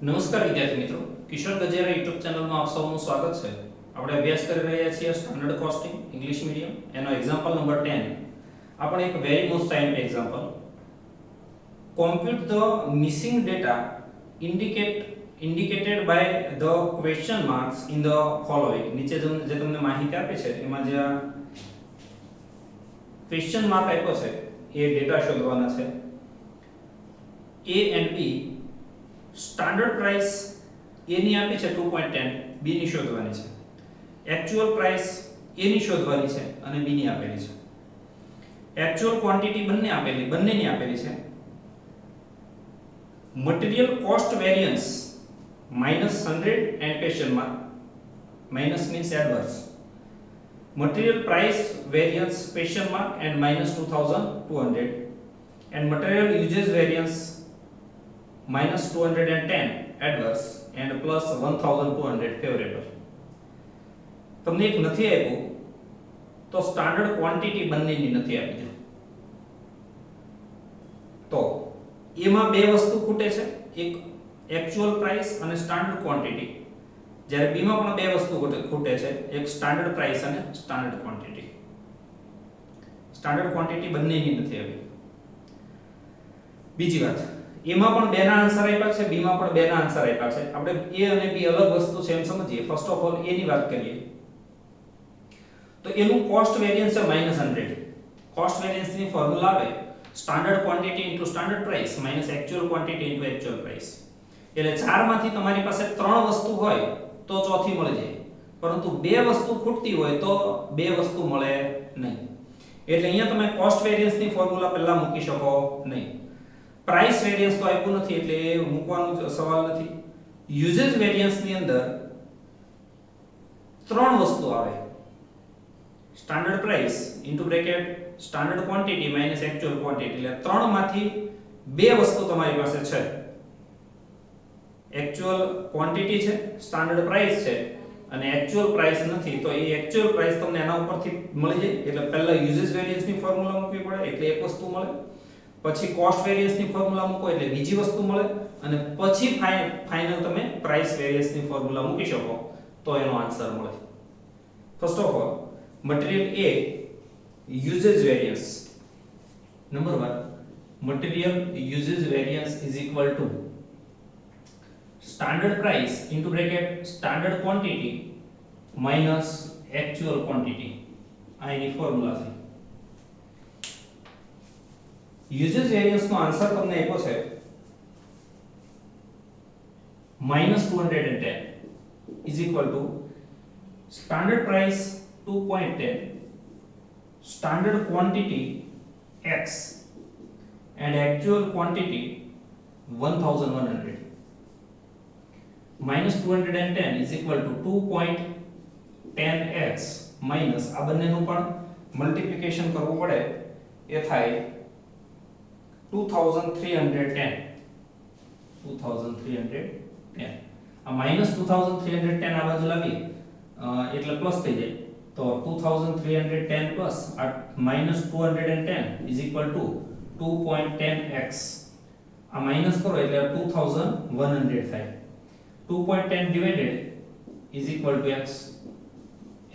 નમસ્કાર વિદ્યાર્થી મિત્રો, કિશોર ગજેરા યુટ્યુબ ચેનલમાં આપ સૌનું સ્વાગત છે. આપણે અભ્યાસ કરી રહ્યા છીએ સ્ટાન્ડર્ડ કોસ્ટિંગ ઇંગ્લિશ મીડિયમ એનો એક્ઝામ્પલ નંબર 10. આપણે એક very most timed example. Compute the missing data indicated by the question marks in the following. નીચે જે તમને માહિતી આપી છે એમાં જે ક્વેશ્ચન માર્ક આપ્યો છે એ ડેટા શોધવાના છે. A and B standard price A ની આપી છે 2.10, B ની શોધવાની છે. એક્ચ્યુઅલ પ્રાઇસ A ની શોધવાની છે અને B ની આપેલી છે. એક્ચ્યુઅલ ક્વોન્ટિટી બંનેની આપેલી છે. Material cost variance -100 and question mark. Minus means adverse. Material price variance question mark and -2200, and material usage variance -210 adverse and +1200 favorable. તમને એક નથી આપ્યું તો સ્ટાન્ડર્ડ ક્વોન્ટિટી બંનેની નથી આપી છે. તો એમાં બે વસ્તુ ખૂટે છે, એક એક્ચ્યુઅલ પ્રાઇસ અને સ્ટાન્ડર્ડ ક્વોન્ટિટી. જ્યારે બી માં પણ બે વસ્તુ ખૂટે છે, એક સ્ટાન્ડર્ડ પ્રાઇસ અને સ્ટાન્ડર્ડ ક્વોન્ટિટી. સ્ટાન્ડર્ડ ક્વોન્ટિટી બંનેની નથી આવી. બીજી વાત, એમાં પણ બે ના આન્સર આપ્યા છે, બી માં પણ બે ના આન્સર આપ્યા છે. આપણે એ અને બી અલગ વસ્તુ છે એમ સમજીએ. ફર્સ્ટ ઓફ ઓલ એ ની વાત કરીએ તો એનું કોસ્ટ વેરિયન્સ છે -100. કોસ્ટ વેરિયન્સ ની ફોર્મ્યુલા આવે standard quantity into standard price minus actual quantity into actual price. એટલે ચાર માંથી તમારી પાસે ત્રણ વસ્તુ હોય તો ચોથી મળી જાય, પરંતુ બે વસ્તુ ખૂટતી હોય તો બે વસ્તુ મળે નહીં. એટલે અહીંયા તમે કોસ્ટ વેરિયન્સ ની ફોર્મ્યુલા પહેલા મૂકી શકો નહીં. પ્રાઇસ વેરિયન્સ તો આપ્યું નથી એટલે મૂકવાનો સવાલ નથી. યુઝેજ વેરિયન્સ ની અંદર ત્રણ વસ્તુ આવે, standard price into bracket standard quantity minus actual quantity. એટલે ત્રણ માંથી બે વસ્તુ તમારી પાસે છે. એક્ચ્યુઅલ ક્વોન્ટિટી છે, સ્ટાન્ડર્ડ પ્રાઇસ છે અને એક્ચ્યુઅલ પ્રાઇસ નથી. તો એ એક્ચ્યુઅલ પ્રાઇસ તમને એના ઉપરથી મળી જાય. એટલે પહેલા યુઝેજ વેરિયન્સ ની ફોર્મ્યુલા મૂકવી પડે એટલે એક વસ્તુ મળે, પછી કોસ્ટ વેરિયન્સ ની ફોર્મ્યુલા મૂકો એટલે બીજી વસ્તુ મળે, અને પછી ફાઇનલ તમે પ્રાઇસ વેરિયન્સ ની ફોર્મ્યુલા મૂકી શકો તો એનો આન્સર મળે. First of all material A usage variance. Number 1, material usage variance is equal to standard price into bracket standard quantity minus actual quantity. આ એની ફોર્મ્યુલા છે. usage variance નો આન્સર તમને આપ્યો છે -210 is equal to standard price 2.10, standard quantity x and actual quantity 1100. -210 is equal to 2.10x minus આ બંનેનું પણ multiplication કરવું પડે એ થાય 2310. આ -2310 આ બાજુ લાવીએ એટલે પ્લસ થઈ જાય. તો 2310 plus -210 is equal to 2.10x. આ માઈનસ કરો એટલે 2100 થાય. 2.10 divided is equal to x.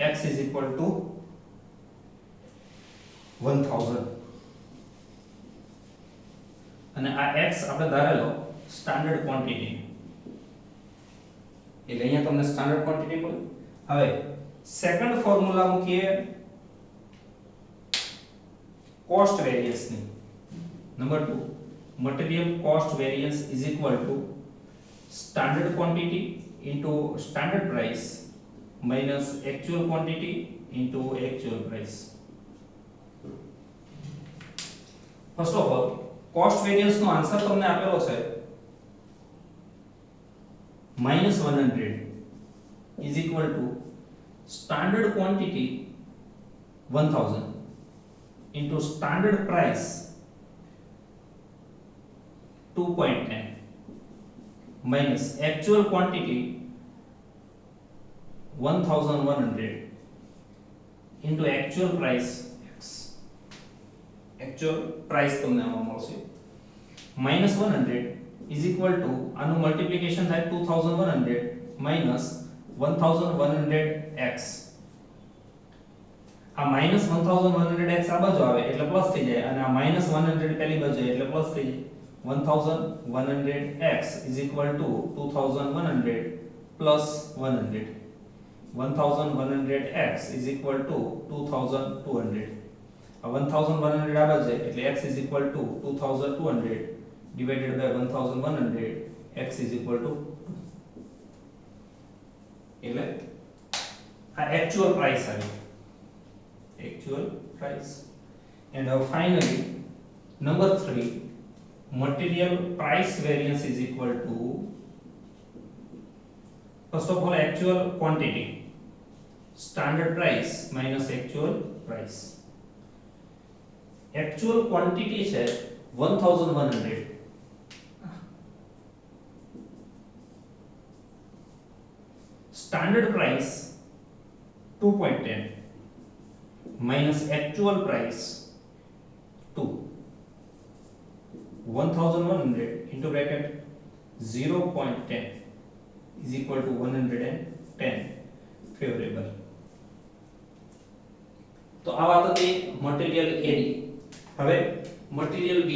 x is equal to 1000. અને આ x આપણે ધારેલો સ્ટાન્ડર્ડ ક્વોન્ટિટી, એટલે અહીંયા તમને સ્ટાન્ડર્ડ ક્વોન્ટિટી મળી. હવે સેકન્ડ ફોર્મ્યુલા મૂકીએ કોસ્ટ વેરિયન્સ ની. Number 2, material cost variance is equal to standard quantity into standard price minus actual quantity into actual price. First of all, cost variance નો answer તમને આપેલો છે -100 is equal to standard quantity 1000 into standard price 2.10 minus actual quantity 1100 into actual price x. actual price તમને આમાં મળશે -100 is equal to આનું multiplication થાય 2100 minus 1100x આ minus 1100x આ બાજુ આવે એટલે પ્લસ થઈ જાય અને આ minus 100 પેલી બાજુ જાય એટલે પ્લસ થઈ જાય 1100x is equal to 2100 plus 100 1100x is equal to 2200 1100 આ બાજુ જાય એટલે x is equal to 2200 divided by 1100 x is equal to 2 એટલે આ actual price આવી actual price. And finally number 3, material price variance is equal to first of all actual quantity standard price minus actual price. Actual quantity છે 1100 standard price 2.10 minus actual price 2 1100 into bracket 0.10 is equal to 110 favorable. तो आ बात હતી material A ની. હવે material B.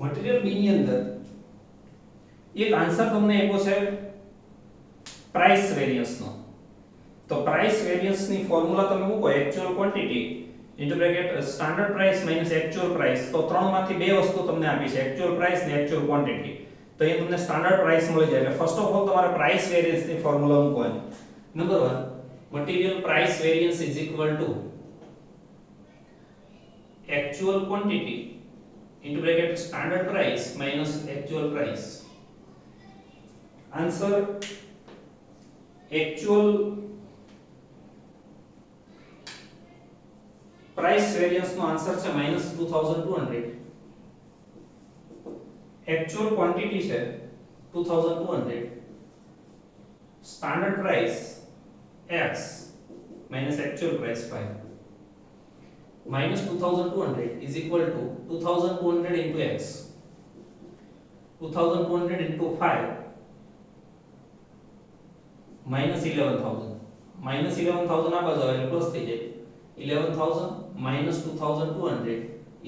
Material B ની અંદર એક answer તમને આપ્યો છે પ્રાઇસ વેરિયન્સ નો. તો પ્રાઇસ વેરિયન્સ ની ફોર્મ્યુલા તમે મૂકો actual quantity into bracket standard price minus actual price. તો ત્રણમાંથી બે વસ્તુ તમને આપી છે એક્ચ્યુઅલ પ્રાઇસ ને એક્ચ્યુઅલ ક્વોન્ટિટી. તો એ તમને સ્ટાન્ડર્ડ પ્રાઇસ મળી જાય. એટલે ફર્સ્ટ ઓફ ઓલ તમારે પ્રાઇસ વેરિયન્સ ની ફોર્મ્યુલા મૂકવાની. Number 1 material price variance is equal to actual quantity into bracket standard price minus actual price. Answer actual price variance नो आंसर છે -2200 एक्चुअल क्वांटिटी છે 2200 standard price x minus actual price 5 -2200 is equal to 2200 into x 2200 into 5 minus 11,000 minus 11,000 આ બાજુ આવે plus થઈ જાય 11,000 minus 2,200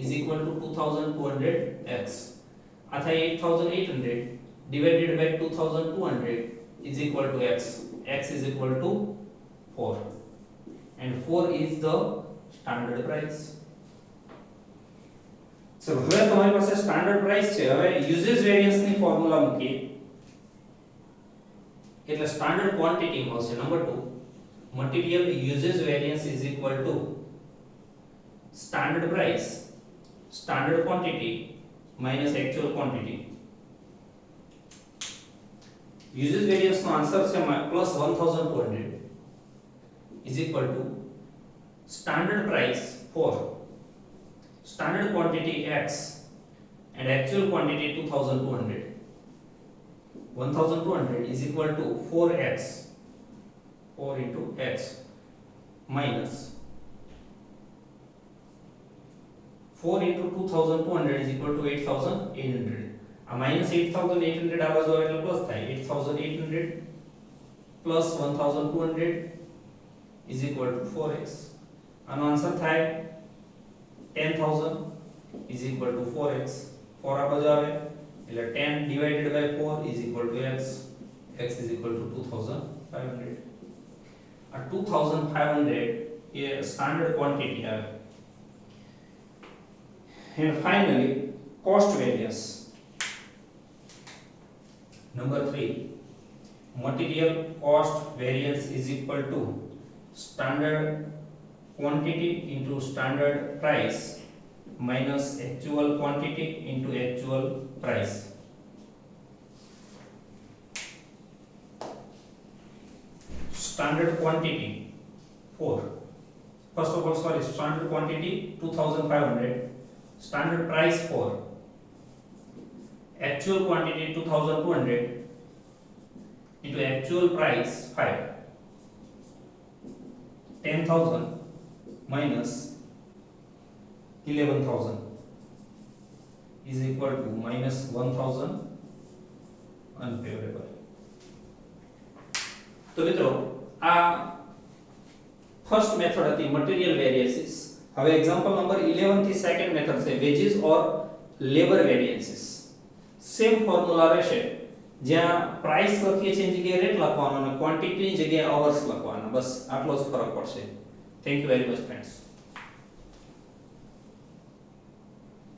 is equal to 2,200x આ થાય 8,800 divided by 2,200 is equal to x x is equal to 4 and 4 is the standard price. So હવે તમારી પાસે સ્ટાન્ડર્ડ પ્રાઇસ છે. હવે યુઝેજ વેરિયન્સ ની ફોર્મ્યુલા મૂકી એટલે સ્ટાન્ડર્ડ ક્વોન્ટિટી મળશે. Number 2 material usage variance is equal to standard price standard quantity minus actual quantity. Usage variance નો આન્સર છે +1200 is equal to standard price 4 standard quantity x and actual quantity 2200. 1200 is equal to 4x 4 into x minus 4 into 2200 is equal to 8800. A minus 8800 આ બાજુ આવે એટલે plus થાય 8800 plus 1200 is equal to 4x. આનો answer થાય 10,000 is equal to 4x. 4 આ બાજુ આવે એટલે 10 divided by 4 is equal to x. x is equal to 2500. આ 2500 એ સ્ટાન્ડર્ડ ક્વોન્ટિટી આવે. And finally cost variance. Number 3 material cost variance is equal to standard quantity into standard price minus actual quantity into actual price. Standard quantity 4. First of all, sorry, standard quantity 2500, standard price 4, actual quantity 2200 into actual price 5, 10,000 minus 11,000 is equal to minus 1,000 unfavorable. તો મિત્રો આ first method હતી material variances. હવે example number 11 થી second method છે veggies ઓર labour variances. Same formula રહેશે, જ્યાં price લખીએ છીએ એની જગ્યાએ રેટ લખવાનો અને ક્વોન્ટિટીની જગ્યાએ અવર્સ લખવાના, બસ આટલો જ ફરક પડશે. Thank you very much friends.